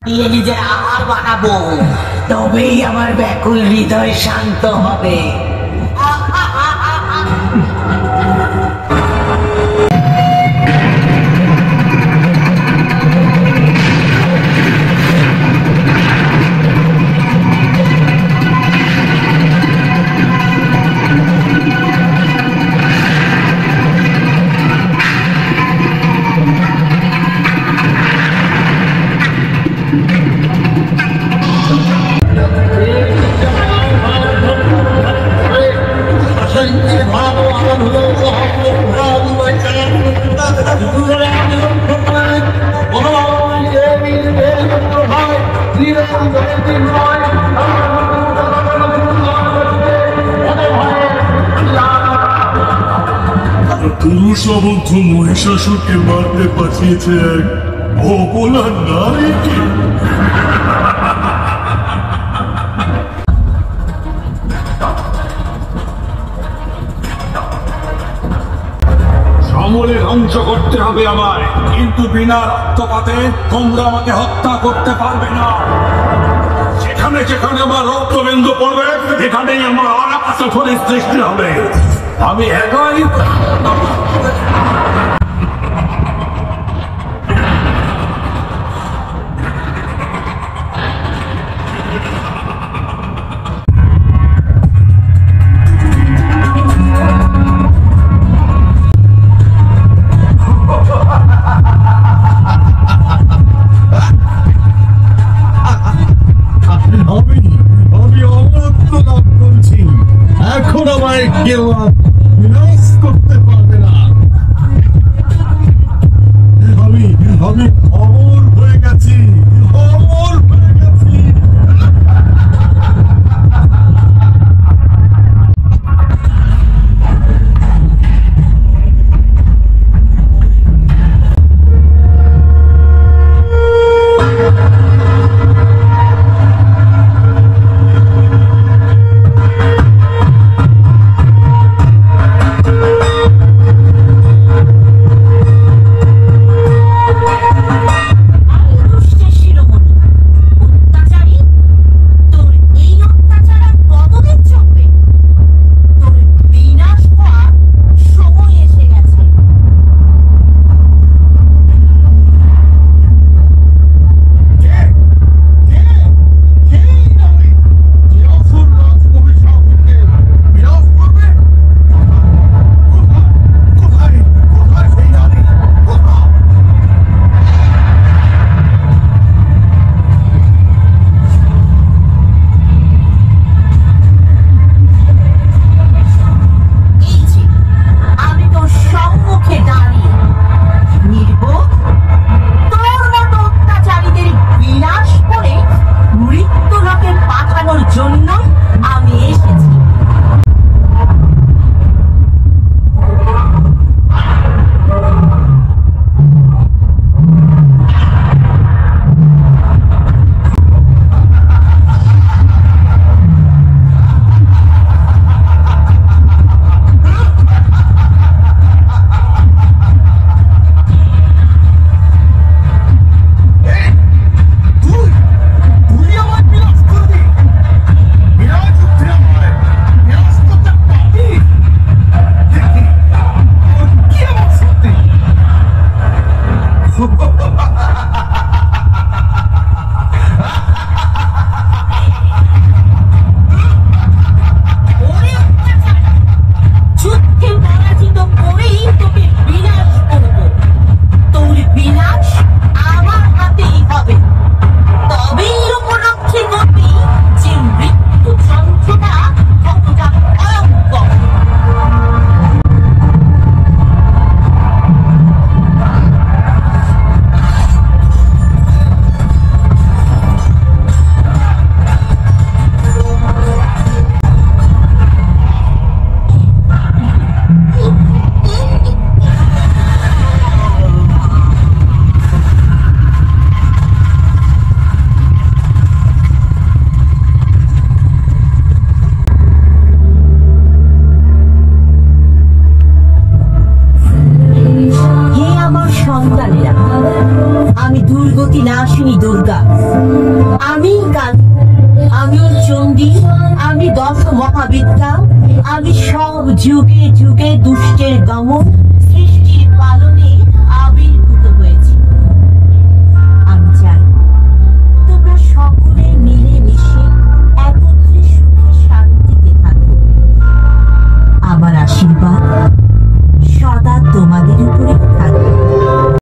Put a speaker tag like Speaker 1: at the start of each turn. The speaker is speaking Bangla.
Speaker 1: দিয়ে নিজের আহার বানাবো, তবেই আমার ব্যাকুল হৃদয় শান্ত হবে।
Speaker 2: পুরুষবদ্ধ মহিষাসুরকে মারতে পাঠিয়েছে এক অবলা নারীকে।
Speaker 3: সমূলে ধ্বংস করতে হবে আমায়, কিন্তু বিনা রক্তপাতে তোমরা আমাকে হত্যা করতে পারবে না। যেখানে যেখানে আমার রক্তবিন্দু পড়বে, এখানেই আমার অনাকাশনের সৃষ্টি হবে। আমি একাই
Speaker 2: আমি অমরত্ব লাভ করছি। এখন আমায় কেউ বিনাশ করতে পারবে না। আমি আমি অমর হয়ে গেছি, অমর হয়ে গেছি।
Speaker 4: আমি কালী, আমি চণ্ডী, আমি 10 মহাবিদ্যা, আমি সব যুগে যুগে দুষ্টের দমন